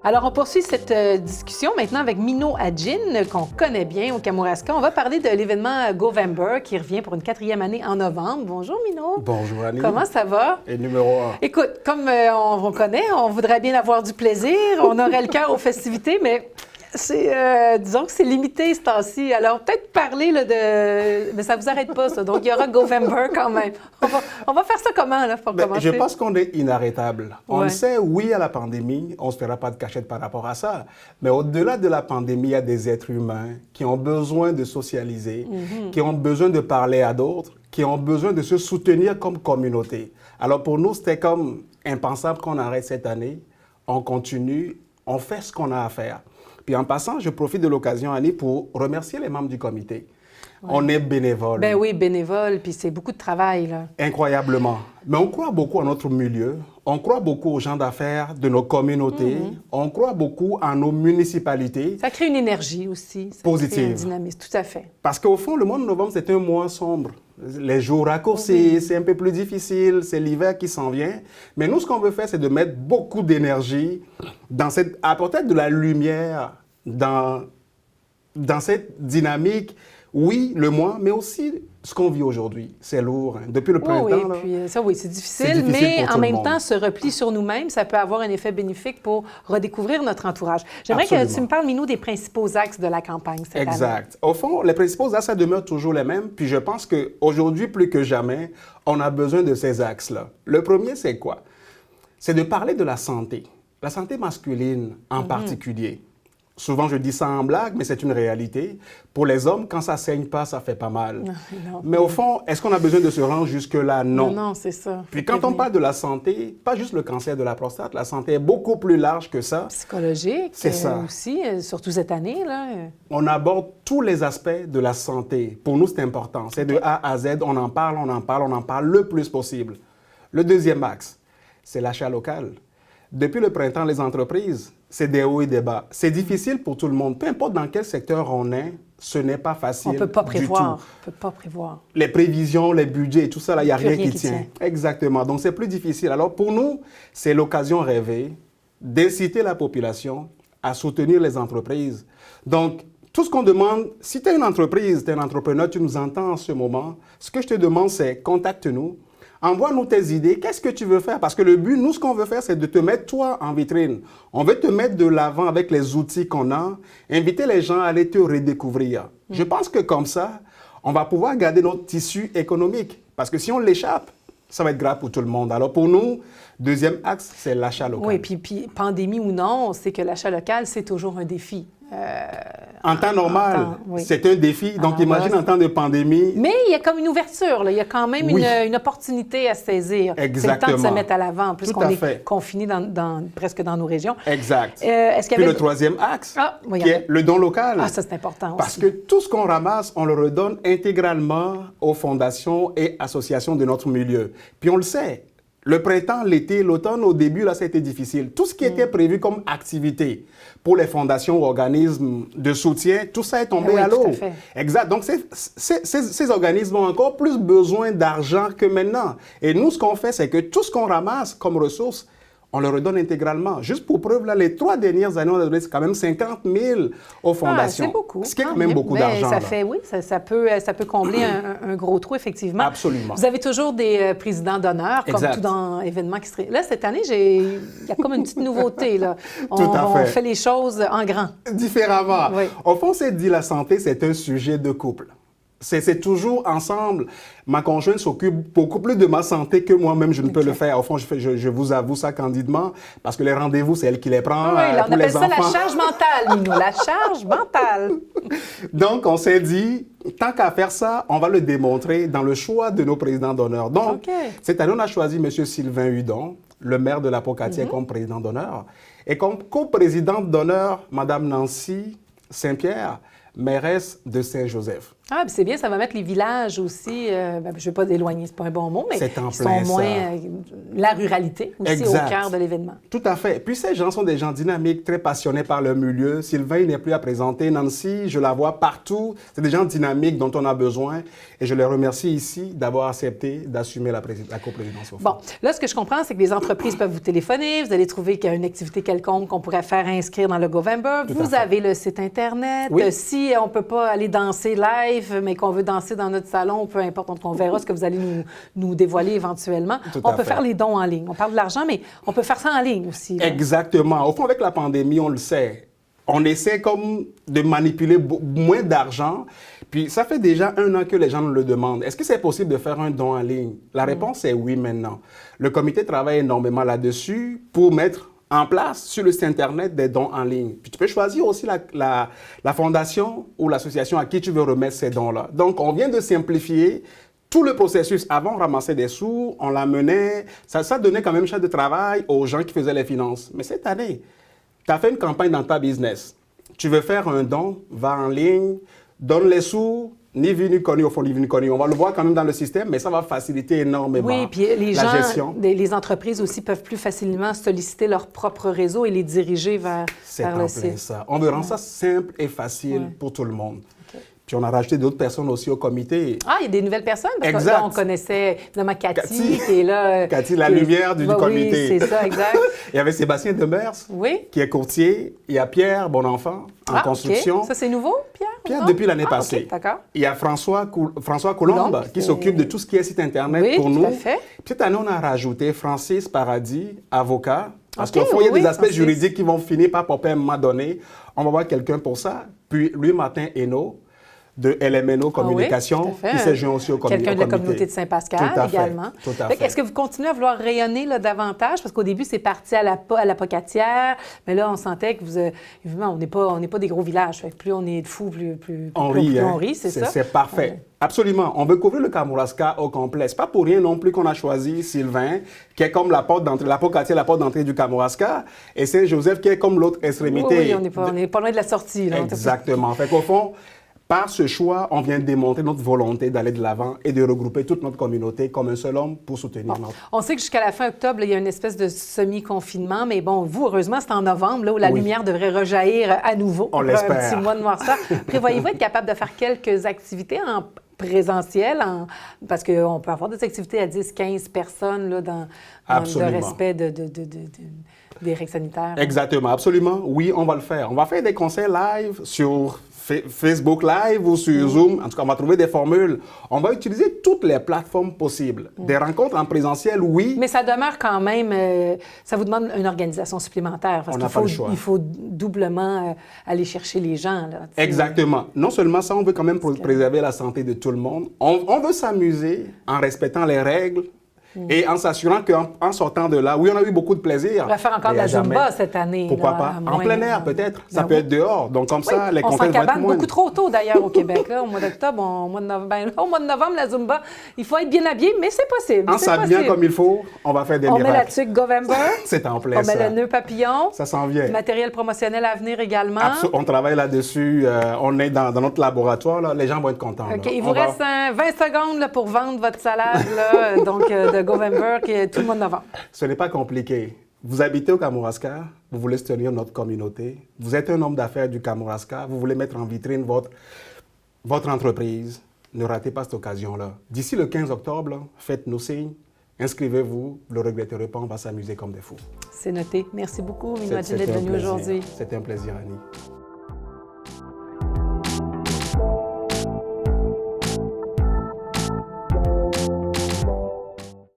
Alors, on poursuit cette discussion maintenant avec Mino Adjin, qu'on connaît bien au Kamouraska. On va parler de l'événement Govember qui revient pour une 4e année en novembre. Bonjour, Mino. Bonjour, Annie. Comment ça va? Et numéro 1. Écoute, comme on connaît, on voudrait bien avoir du plaisir. On aurait le cœur aux festivités, mais disons que c'est limité ce temps-ci. Alors, peut-être parler là, mais ça ne vous arrête pas, ça. Donc, il y aura Govember quand même. On va faire ça comment, là, pour commencer? Je pense qu'on est inarrêtable. On le sait, oui, à la pandémie, on ne se fera pas de cachette par rapport à ça. Mais au-delà de la pandémie, il y a des êtres humains qui ont besoin de socialiser, qui ont besoin de parler à d'autres, qui ont besoin de se soutenir comme communauté. Alors, pour nous, c'était comme impensable qu'on arrête cette année. On continue, on fait ce qu'on a à faire. Puis en passant, je profite de l'occasion, Annie, pour remercier les membres du comité. Ouais. On est bénévoles. Ben oui, bénévoles, puis c'est beaucoup de travail, là. Incroyablement. Mais on croit beaucoup à notre milieu, on croit beaucoup aux gens d'affaires de nos communautés, on croit beaucoup à nos municipalités. Ça crée une énergie aussi. Positive. Ça crée un dynamisme, tout à fait. Parce qu'au fond, le mois de novembre, c'est un mois sombre. Les jours raccourcis, c'est un peu plus difficile, c'est l'hiver qui s'en vient. Mais nous, ce qu'on veut faire, c'est de mettre beaucoup d'énergie dans apporter de la lumière dans cette dynamique. Oui, le mois, mais aussi ce qu'on vit aujourd'hui. C'est lourd. Hein. Depuis le printemps, c'est difficile, mais en même temps, ce repli sur nous-mêmes, ça peut avoir un effet bénéfique pour redécouvrir notre entourage. J'aimerais que tu me parles, Minou, des principaux axes de la campagne cette année. Exact. Au fond, les principaux axes, ça demeure toujours les mêmes. Puis je pense qu'aujourd'hui, plus que jamais, on a besoin de ces axes-là. Le premier, c'est quoi? C'est de parler de la santé masculine en particulier. Souvent, je dis ça en blague, mais c'est une réalité. Pour les hommes, quand ça ne saigne pas, ça fait pas mal. Non. Mais au fond, est-ce qu'on a besoin de se rendre jusque-là? Non. Non, c'est ça. Puis quand on parle de la santé, pas juste le cancer de la prostate, la santé est beaucoup plus large que ça. Psychologique c'est ça. Aussi, surtout cette année, là. On aborde tous les aspects de la santé. Pour nous, c'est important. C'est de A à Z, on en parle le plus possible. Le deuxième axe, c'est l'achat local. Depuis le printemps, les entreprises, c'est des hauts et des bas. C'est difficile pour tout le monde. Peu importe dans quel secteur on est, ce n'est pas facile. On ne peut pas prévoir. Du tout. On peut pas prévoir. Les prévisions, les budgets, tout ça, il n'y a rien qui tient. Exactement. Donc, c'est plus difficile. Alors, pour nous, c'est l'occasion rêvée d'inciter la population à soutenir les entreprises. Donc, tout ce qu'on demande, si tu es une entreprise, tu es un entrepreneur, tu nous entends en ce moment, ce que je te demande, c'est contacte-nous. Envoie-nous tes idées. Qu'est-ce que tu veux faire? Parce que le but, nous, ce qu'on veut faire, c'est de te mettre, toi, en vitrine. On veut te mettre de l'avant avec les outils qu'on a, inviter les gens à aller te redécouvrir. Je pense que comme ça, on va pouvoir garder notre tissu économique. Parce que si on l'échappe, ça va être grave pour tout le monde. Alors pour nous, deuxième axe, c'est l'achat local. Oui, puis pandémie ou non, on sait que l'achat local, c'est toujours un défi. En temps normal, c'est un défi. Donc, imagine en temps de pandémie. Mais il y a comme une ouverture, là. Il y a quand même une opportunité à saisir. Exactement. C'est le temps de se mettre à l'avant, puisqu'on est confiné presque dans nos régions. Exact. Puis le troisième axe, qui est le don local. Ah, ça, c'est important aussi. Parce que tout ce qu'on ramasse, on le redonne intégralement aux fondations et associations de notre milieu. Puis on le sait. Le printemps, l'été, l'automne, au début, là, ça a été difficile. Tout ce qui était prévu comme activité pour les fondations ou organismes de soutien, tout ça est tombé à l'eau. Exact. Donc, ces organismes ont encore plus besoin d'argent que maintenant. Et nous, ce qu'on fait, c'est que tout ce qu'on ramasse comme ressources, on le redonne intégralement. Juste pour preuve, là, les 3 dernières années, on a donné quand même 50 000 aux fondations. C'est beaucoup. Ce qui est quand même beaucoup d'argent. Ça peut combler un gros trou, effectivement. Absolument. Vous avez toujours des présidents d'honneur, comme tout dans événement qui serait... Là, cette année, il y a comme une petite nouveauté. Là. On fait les choses en grand. Différemment. Oui. Au fond, c'est dit, la santé, c'est un sujet de couple. C'est toujours ensemble. Ma conjointe s'occupe beaucoup plus de ma santé que moi-même, je ne peux le faire. Au fond, je vous avoue ça candidement, parce que les rendez-vous, c'est elle qui les prend. Oui, on appelle ça la charge mentale, Minou, la charge mentale. Donc, on s'est dit, tant qu'à faire ça, on va le démontrer dans le choix de nos présidents d'honneur. Donc, cette année, on a choisi M. Sylvain Hudon, le maire de la Pocatière, comme président d'honneur. Et comme co-présidente d'honneur, Mme Nancy Saint-Pierre, mairesse de Saint-Joseph. Ah, puis c'est bien, ça va mettre les villages aussi, je ne vais pas éloigner, c'est pas un bon mot, mais C'est en ils sont plein moins, ça. la ruralité aussi Exact. au cœur de l'événement. Tout à fait. Puis ces gens sont des gens dynamiques, très passionnés par leur milieu. Sylvain, il n'est plus à présenter. Nancy, je la vois partout. C'est des gens dynamiques dont on a besoin. Et je les remercie ici d'avoir accepté d'assumer la coprésidence. Bon, là, ce que je comprends, c'est que les entreprises peuvent vous téléphoner. Vous allez trouver qu'il y a une activité quelconque qu'on pourrait faire inscrire dans le Govember. Vous avez le site Internet. Oui. Si on ne peut pas aller danser live, mais qu'on veut danser dans notre salon, peu importe, on verra ce que vous allez nous dévoiler éventuellement. On peut faire les dons en ligne. On parle de l'argent, mais on peut faire ça en ligne aussi. Là. Exactement. Au fond, avec la pandémie, on le sait. On essaie comme de manipuler moins d'argent. Puis ça fait déjà 1 an que les gens nous le demandent. Est-ce que c'est possible de faire un don en ligne? La réponse est oui maintenant. Le comité travaille énormément là-dessus pour mettre en place sur le site Internet des dons en ligne. Puis tu peux choisir aussi la fondation ou l'association à qui tu veux remettre ces dons-là. Donc, on vient de simplifier tout le processus. Avant, on ramassait des sous, on l'amenait. Ça donnait quand même charge de travail aux gens qui faisaient les finances. Mais cette année, tu as fait une campagne dans ta business. Tu veux faire un don, va en ligne, donne les sous, ni vu ni connu, au fond, ni vu ni connu. On va le voir quand même dans le système, mais ça va faciliter énormément oui, puis les la gens, gestion. Les entreprises aussi peuvent plus facilement solliciter leur propre réseau et les diriger vers le site. Ça. On veut rendre ça simple et facile pour tout le monde. Puis on a rajouté d'autres personnes aussi au comité. Ah, il y a des nouvelles personnes? Parce exact. que là, on connaissait évidemment Cathy, qui est là. Cathy, la lumière du comité. Oui, c'est ça, exact. Il y avait Sébastien Demers, qui est courtier. Il y a Pierre Bonenfant, en construction. Ça, c'est nouveau, Pierre? Pierre, depuis l'année passée. Okay, d'accord. Il y a François Coulombe, qui s'occupe de tout ce qui est site Internet pour nous. Tout à fait. Puis cette année, on a rajouté Francis Paradis, avocat. Parce qu'au fond, il y a des aspects juridiques qui vont finir par popper à un moment donné. On va voir quelqu'un pour ça. Puis lui, Martin Hainaut, de LMNO Communication, qui s'est joint aussi au comité. Quelqu'un de la communauté de Saint-Pascal également. Tout à fait. Est-ce que vous continuez à vouloir rayonner là, davantage? Parce qu'au début, c'est parti à la Pocatière, mais là, on sentait que évidemment, on n'est pas des gros villages. Fait que plus on est de fous, plus on rit, c'est ça? C'est parfait. Ouais. Absolument. On veut couvrir le Kamouraska au complet. C'est pas pour rien non plus qu'on a choisi Sylvain, qui est comme la porte d'entrée, la Pocatière, la porte d'entrée du Kamouraska, et Saint-Joseph, qui est comme l'autre extrémité. Oui, on n'est pas loin de la sortie. Là, exactement. Fait qu'au fond, par ce choix, on vient démontrer notre volonté d'aller de l'avant et de regrouper toute notre communauté comme un seul homme pour soutenir notre... On sait que jusqu'à la fin octobre, il y a une espèce de semi-confinement, mais bon, vous, heureusement, c'est en novembre, là, où la lumière devrait rejaillir à nouveau. On l'espère. Un petit mois de noirceur. Prévoyez-vous être capable de faire quelques activités en présentiel, parce qu'on peut avoir des activités à 10-15 personnes là, dans le respect des règles sanitaires. Exactement, absolument. Oui, on va le faire. On va faire des conseils live sur Facebook Live ou sur Zoom. En tout cas, on va trouver des formules. On va utiliser toutes les plateformes possibles. Des rencontres en présentiel, oui. Mais ça demeure quand même... ça vous demande une organisation supplémentaire. Parce qu'il faut doublement aller chercher les gens. Là, exactement. Non seulement ça, on veut quand même préserver la santé de tout le monde. On veut s'amuser en respectant les règles. Et en s'assurant qu'en sortant de là, oui, on a eu beaucoup de plaisir. On va faire encore de la Zumba cette année. Pourquoi pas? En plein air, peut-être. Ça peut être dehors. Donc, comme ça, les contraintes vont être moins. Beaucoup trop tôt, d'ailleurs, au Québec. Là, au mois d'octobre, au mois de novembre, la Zumba, il faut être bien habillé, mais c'est possible. En s'habillant comme il faut, on va faire des miracles. On met la tuque Govember. C'est en plein ça. On met le nœud papillon. Ça s'en vient. Du matériel promotionnel à venir également. On travaille là-dessus. On est dans notre laboratoire. Là. Les gens vont être contents. OK. Il vous reste 20 secondes là, pour vendre votre salade là, donc, de Govember tout le mois de novembre. Ce n'est pas compliqué. Vous habitez au Kamouraska, vous voulez soutenir notre communauté, vous êtes un homme d'affaires du Kamouraska, vous voulez mettre en vitrine votre entreprise. Ne ratez pas cette occasion-là. D'ici le 15 octobre, faites-nous signe, inscrivez-vous, vous ne le regretterez pas, on va s'amuser comme des fous. C'est noté. Merci beaucoup, Mimodji, d'être venu aujourd'hui. C'était un plaisir, Annie.